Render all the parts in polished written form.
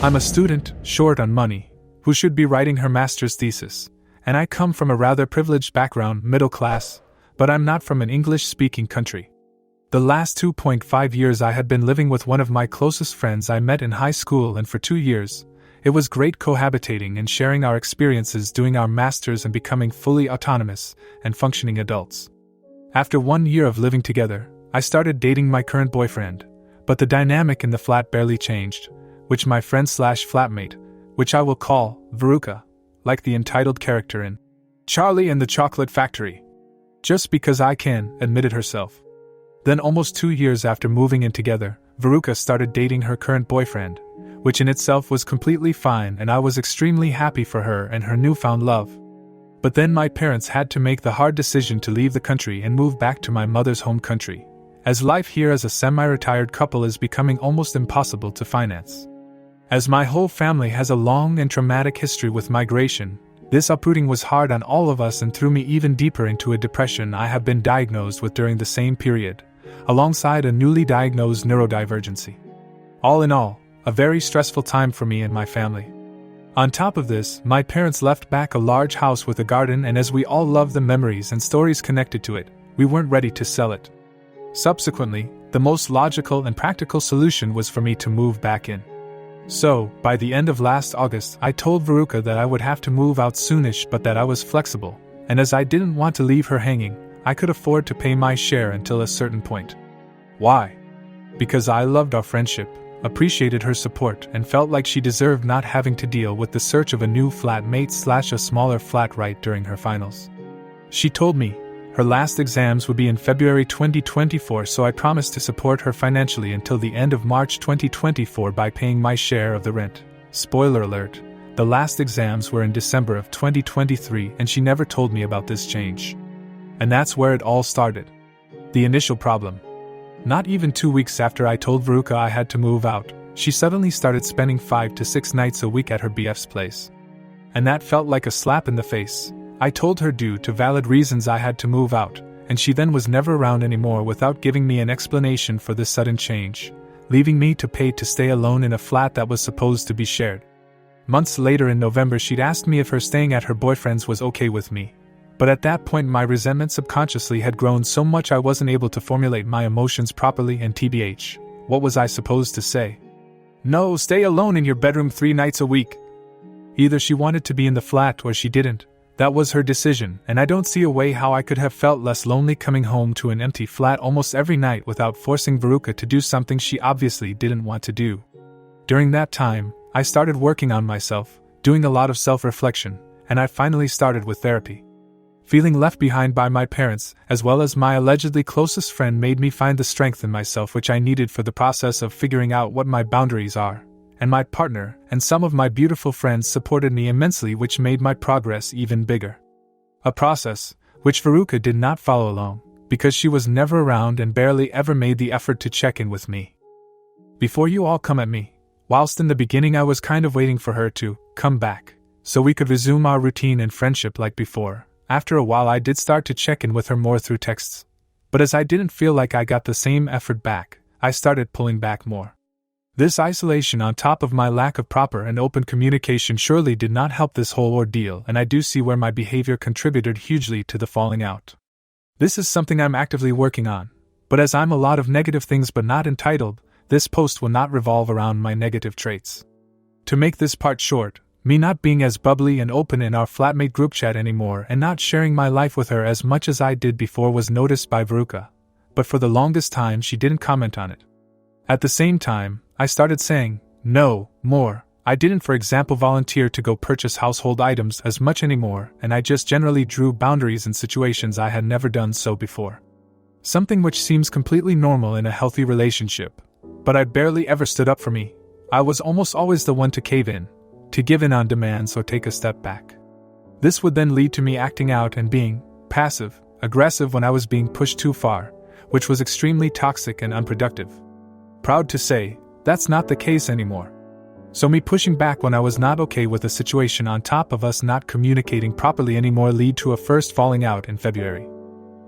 I'm a student, short on money, who should be writing her master's thesis, and I come from a rather privileged background, middle class, but I'm not from an English-speaking country. The last 2.5 years I had been living with one of my closest friends I met in high school, and for 2 years, it was great cohabitating and sharing our experiences doing our masters and becoming fully autonomous and functioning adults. After 1 year of living together, I started dating my current boyfriend, but the dynamic in the flat barely changed, which my friend/flatmate, which I will call Veruca, like the entitled character in Charlie and the Chocolate Factory. Just because I can, admitted herself. Then almost 2 years after moving in together, Veruca started dating her current boyfriend, which in itself was completely fine, and I was extremely happy for her and her newfound love. But then my parents had to make the hard decision to leave the country and move back to my mother's home country, as life here as a semi-retired couple is becoming almost impossible to finance. As my whole family has a long and traumatic history with migration, this uprooting was hard on all of us and threw me even deeper into a depression I have been diagnosed with during the same period, alongside a newly diagnosed neurodivergency. All in all, a very stressful time for me and my family. On top of this, my parents left back a large house with a garden, and as we all love the memories and stories connected to it, we weren't ready to sell it. Subsequently, the most logical and practical solution was for me to move back in. So, by the end of last August, I told Veruca that I would have to move out soonish, but that I was flexible, and as I didn't want to leave her hanging, I could afford to pay my share until a certain point. Why? Because I loved our friendship, appreciated her support, and felt like she deserved not having to deal with the search of a new flatmate/a smaller flat right during her finals. She told me her last exams would be in February 2024, so I promised to support her financially until the end of March 2024 by paying my share of the rent. Spoiler alert, the last exams were in December of 2023, and she never told me about this change. And that's where it all started. The initial problem. Not even 2 weeks after I told Veruca I had to move out, she suddenly started spending 5 to 6 nights a week at her BF's place. And that felt like a slap in the face. I told her due to valid reasons I had to move out, and she then was never around anymore without giving me an explanation for this sudden change, leaving me to pay to stay alone in a flat that was supposed to be shared. Months later in November, she'd asked me if her staying at her boyfriend's was okay with me. But at that point my resentment subconsciously had grown so much I wasn't able to formulate my emotions properly, and TBH, what was I supposed to say? No, stay alone in your bedroom 3 nights a week. Either she wanted to be in the flat or she didn't. That was her decision, and I don't see a way how I could have felt less lonely coming home to an empty flat almost every night without forcing Veruca to do something she obviously didn't want to do. During that time, I started working on myself, doing a lot of self-reflection, and I finally started with therapy. Feeling left behind by my parents, as well as my allegedly closest friend, made me find the strength in myself which I needed for the process of figuring out what my boundaries are, and my partner and some of my beautiful friends supported me immensely, which made my progress even bigger. A process which Veruca did not follow along, because she was never around and barely ever made the effort to check in with me. Before you all come at me, whilst in the beginning I was kind of waiting for her to come back, so we could resume our routine and friendship like before. After a while I did start to check in with her more through texts. But as I didn't feel like I got the same effort back, I started pulling back more. This isolation on top of my lack of proper and open communication surely did not help this whole ordeal, and I do see where my behavior contributed hugely to the falling out. This is something I'm actively working on, but as I'm a lot of negative things but not entitled, this post will not revolve around my negative traits. To make this part short, me not being as bubbly and open in our flatmate group chat anymore and not sharing my life with her as much as I did before was noticed by Veruca, but for the longest time she didn't comment on it. At the same time, I started saying no more. I didn't, for example, volunteer to go purchase household items as much anymore, and I just generally drew boundaries in situations I had never done so before. Something which seems completely normal in a healthy relationship, but I barely ever stood up for me. I was almost always the one to cave in, to give in on demands or take a step back. This would then lead to me acting out and being passive, aggressive when I was being pushed too far, which was extremely toxic and unproductive. Proud to say, that's not the case anymore. So me pushing back when I was not okay with the situation on top of us not communicating properly anymore lead to a first falling out in February.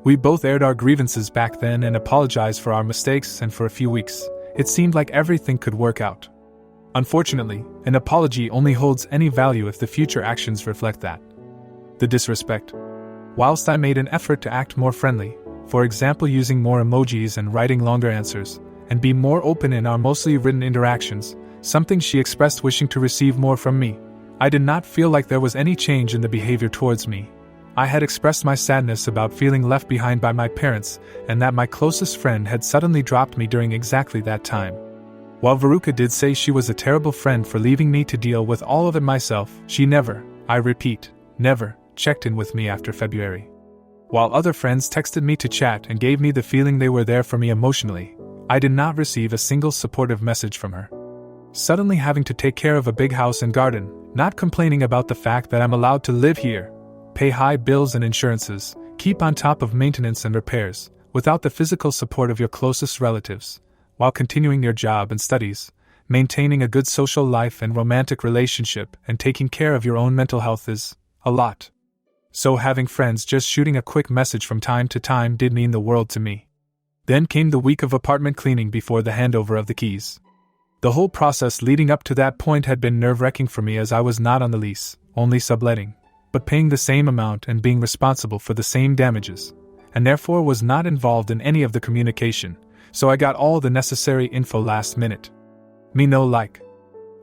We both aired our grievances back then and apologized for our mistakes, and for a few weeks, it seemed like everything could work out. Unfortunately, an apology only holds any value if the future actions reflect that. The disrespect. Whilst I made an effort to act more friendly, for example using more emojis and writing longer answers, and be more open in our mostly written interactions, something she expressed wishing to receive more from me, I did not feel like there was any change in the behavior towards me. I had expressed my sadness about feeling left behind by my parents, and that my closest friend had suddenly dropped me during exactly that time. While Veruca did say she was a terrible friend for leaving me to deal with all of it myself, she never, I repeat, never, checked in with me after February. While other friends texted me to chat and gave me the feeling they were there for me emotionally, I did not receive a single supportive message from her. Suddenly having to take care of a big house and garden, not complaining about the fact that I'm allowed to live here, pay high bills and insurances, keep on top of maintenance and repairs, without the physical support of your closest relatives, while continuing your job and studies, maintaining a good social life and romantic relationship and taking care of your own mental health is a lot. So having friends just shooting a quick message from time to time did mean the world to me. Then came the week of apartment cleaning before the handover of the keys. The whole process leading up to that point had been nerve-wracking for me as I was not on the lease, only subletting, but paying the same amount and being responsible for the same damages, and therefore was not involved in any of the communication, so I got all the necessary info last minute. Me no like.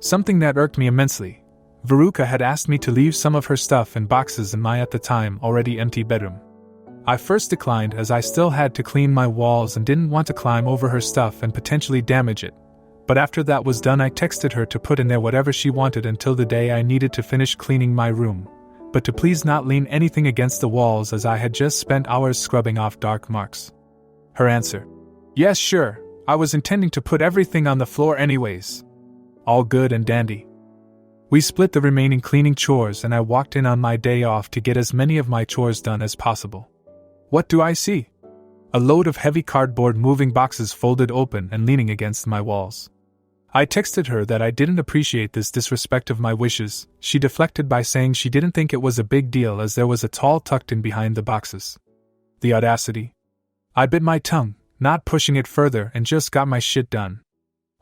Something that irked me immensely. Veruca had asked me to leave some of her stuff in boxes in my at the time already empty bedroom. I first declined as I still had to clean my walls and didn't want to climb over her stuff and potentially damage it. But after that was done I texted her to put in there whatever she wanted until the day I needed to finish cleaning my room, but to please not lean anything against the walls as I had just spent hours scrubbing off dark marks. Her answer: "Yes, sure, I was intending to put everything on the floor anyways." All good and dandy. We split the remaining cleaning chores and I walked in on my day off to get as many of my chores done as possible. What do I see? A load of heavy cardboard moving boxes folded open and leaning against my walls. I texted her that I didn't appreciate this disrespect of my wishes. She deflected by saying she didn't think it was a big deal as there was a towel tucked in behind the boxes. The audacity. I bit my tongue, not pushing it further, and just got my shit done.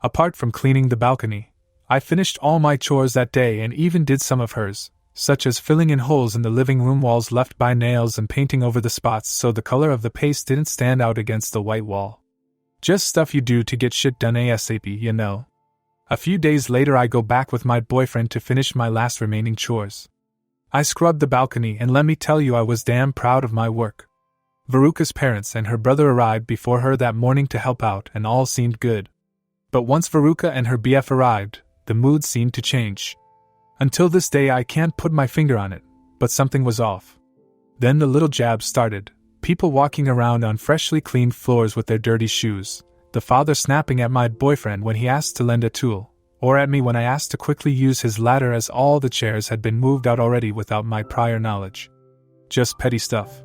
Apart from cleaning the balcony, I finished all my chores that day and even did some of hers, such as filling in holes in the living room walls left by nails and painting over the spots so the color of the paste didn't stand out against the white wall. Just stuff you do to get shit done ASAP, you know. A few days later I go back with my boyfriend to finish my last remaining chores. I scrubbed the balcony and let me tell you I was damn proud of my work. Veruca's parents and her brother arrived before her that morning to help out and all seemed good. But once Veruca and her BF arrived, the mood seemed to change. Until this day I can't put my finger on it, but something was off. Then the little jabs started, people walking around on freshly cleaned floors with their dirty shoes, the father snapping at my boyfriend when he asked to lend a tool, or at me when I asked to quickly use his ladder as all the chairs had been moved out already without my prior knowledge. Just petty stuff.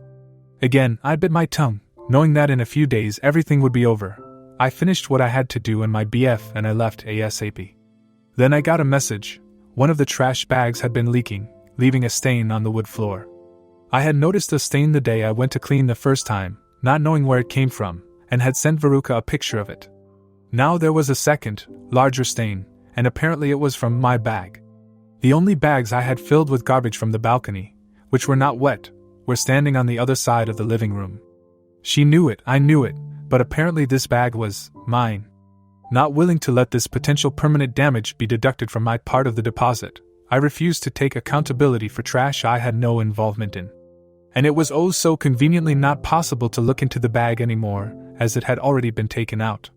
Again, I bit my tongue, knowing that in a few days everything would be over. I finished what I had to do in my BF and I left ASAP. Then I got a message. One of the trash bags had been leaking, leaving a stain on the wood floor. I had noticed a stain the day I went to clean the first time, not knowing where it came from, and had sent Veruca a picture of it. Now there was a second, larger stain, and apparently it was from my bag. The only bags I had filled with garbage from the balcony, which were not wet, were standing on the other side of the living room. She knew it, I knew it, but apparently this bag was mine. Not willing to let this potential permanent damage be deducted from my part of the deposit, I refused to take accountability for trash I had no involvement in. And it was oh so conveniently not possible to look into the bag anymore, as it had already been taken out.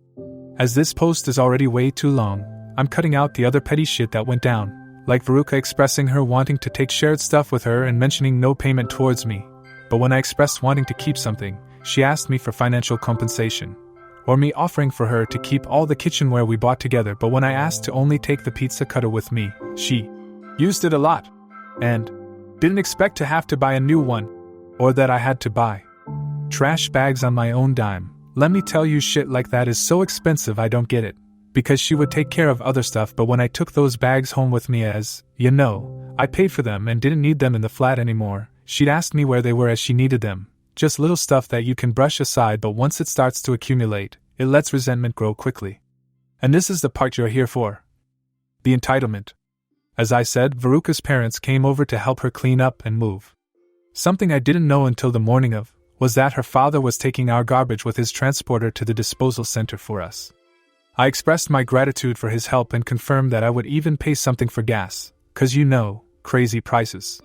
As this post is already way too long, I'm cutting out the other petty shit that went down, like Veruca expressing her wanting to take shared stuff with her and mentioning no payment towards me. But when I expressed wanting to keep something, she asked me for financial compensation. Or me offering for her to keep all the kitchenware we bought together, but when I asked to only take the pizza cutter with me, she used it a lot, and didn't expect to have to buy a new one, or that I had to buy trash bags on my own dime. Let me tell you, shit like that is so expensive I don't get it, because she would take care of other stuff, but when I took those bags home with me as, you know, I paid for them and didn't need them in the flat anymore, she'd ask me where they were as she needed them. Just little stuff that you can brush aside, but once it starts to accumulate, it lets resentment grow quickly. And this is the part you're here for. The entitlement. As I said, Veruca's parents came over to help her clean up and move. Something I didn't know until the morning of was that her father was taking our garbage with his transporter to the disposal center for us. I expressed my gratitude for his help and confirmed that I would even pay something for gas, 'cause crazy prices.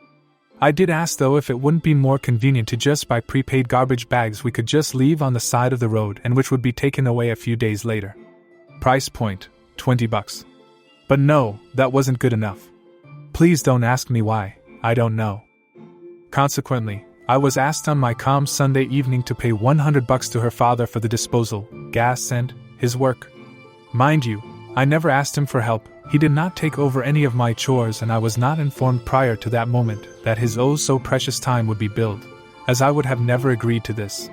I did ask though if it wouldn't be more convenient to just buy prepaid garbage bags we could just leave on the side of the road and which would be taken away a few days later. Price point, $20. But no, that wasn't good enough. Please don't ask me why, I don't know. Consequently, I was asked on my calm Sunday evening to pay $100 to her father for the disposal, gas and his work. Mind you, I never asked him for help. He did not take over any of my chores and I was not informed prior to that moment that his oh-so-precious time would be billed, as I would have never agreed to this.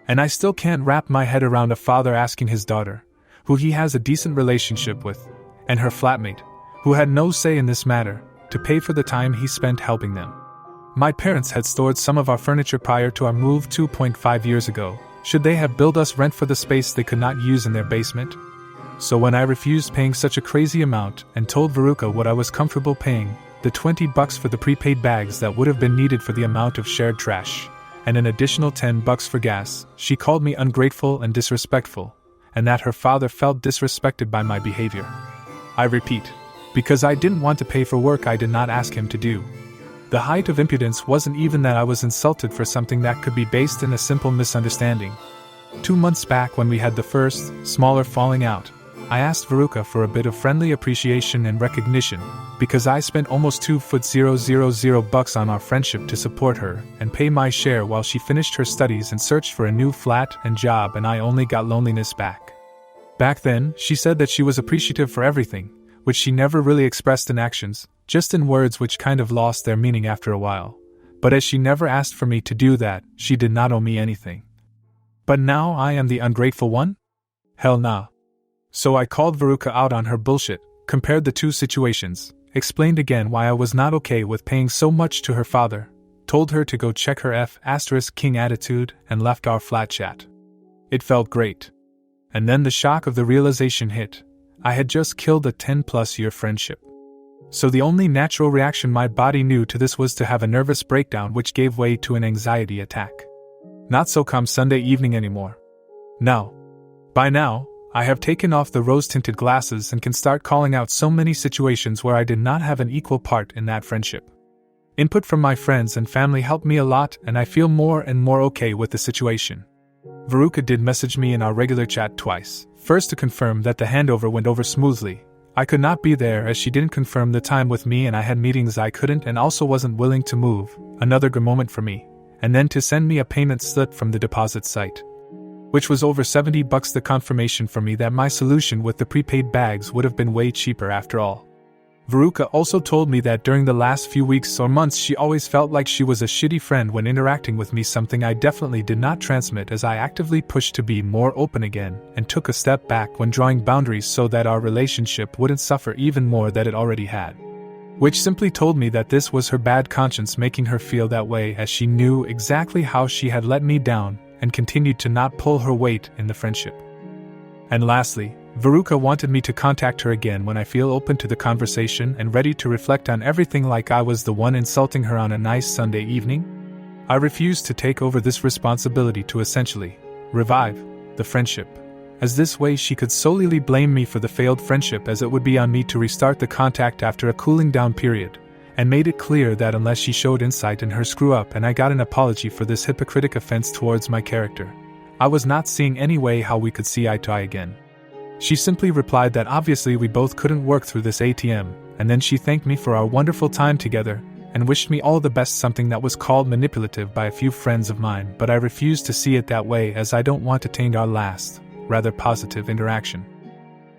And I still can't wrap my head around a father asking his daughter, who he has a decent relationship with, and her flatmate, who had no say in this matter, to pay for the time he spent helping them. My parents had stored some of our furniture prior to our move 2.5 years ago. Should they have billed us rent for the space they could not use in their basement? So when I refused paying such a crazy amount and told Veruca what I was comfortable paying, the $20 for the prepaid bags that would have been needed for the amount of shared trash, and an additional $10 for gas, she called me ungrateful and disrespectful, and that her father felt disrespected by my behavior. I repeat, because I didn't want to pay for work I did not ask him to do. The height of impudence wasn't even that I was insulted for something that could be based in a simple misunderstanding. 2 months back when we had the first, smaller falling out, I asked Veruca for a bit of friendly appreciation and recognition, because I spent almost $2,000 on our friendship to support her and pay my share while she finished her studies and searched for a new flat and job, and I only got loneliness back. Back then, she said that she was appreciative for everything, which she never really expressed in actions, just in words which kind of lost their meaning after a while. But as she never asked for me to do that, she did not owe me anything. But now I am the ungrateful one? Hell nah. So I called Veruca out on her bullshit, compared the two situations, explained again why I was not okay with paying so much to her father, told her to go check her F***king attitude, and left our flat chat. It felt great. And then the shock of the realization hit. I had just killed a 10-plus year friendship. So the only natural reaction my body knew to this was to have a nervous breakdown which gave way to an anxiety attack. Not so calm Sunday evening anymore. No. By now, I have taken off the rose-tinted glasses and can start calling out so many situations where I did not have an equal part in that friendship. Input from my friends and family helped me a lot, and I feel more and more okay with the situation. Veruca did message me in our regular chat twice, first to confirm that the handover went over smoothly. I could not be there as she didn't confirm the time with me and I had meetings I couldn't and also wasn't willing to move, another good moment for me, and then to send me a payment slip from the deposit site, which was over $70, the confirmation for me that my solution with the prepaid bags would have been way cheaper after all. Veruca also told me that during the last few weeks or months she always felt like she was a shitty friend when interacting with me, something I definitely did not transmit as I actively pushed to be more open again and took a step back when drawing boundaries so that our relationship wouldn't suffer even more than it already had. Which simply told me that this was her bad conscience making her feel that way, as she knew exactly how she had let me down and continued to not pull her weight in the friendship. And lastly, Veruca wanted me to contact her again when I feel open to the conversation and ready to reflect on everything, like I was the one insulting her on a nice Sunday evening. I refused to take over this responsibility to essentially revive the friendship, as this way she could solely blame me for the failed friendship, as it would be on me to restart the contact after a cooling down period, and made it clear that unless she showed insight in her screw-up and I got an apology for this hypocritic offense towards my character, I was not seeing any way how we could see eye to eye again. She simply replied that obviously we both couldn't work through this ATM, and then she thanked me for our wonderful time together, and wished me all the best, something that was called manipulative by a few friends of mine, but I refused to see it that way as I don't want to taint our last, rather positive interaction.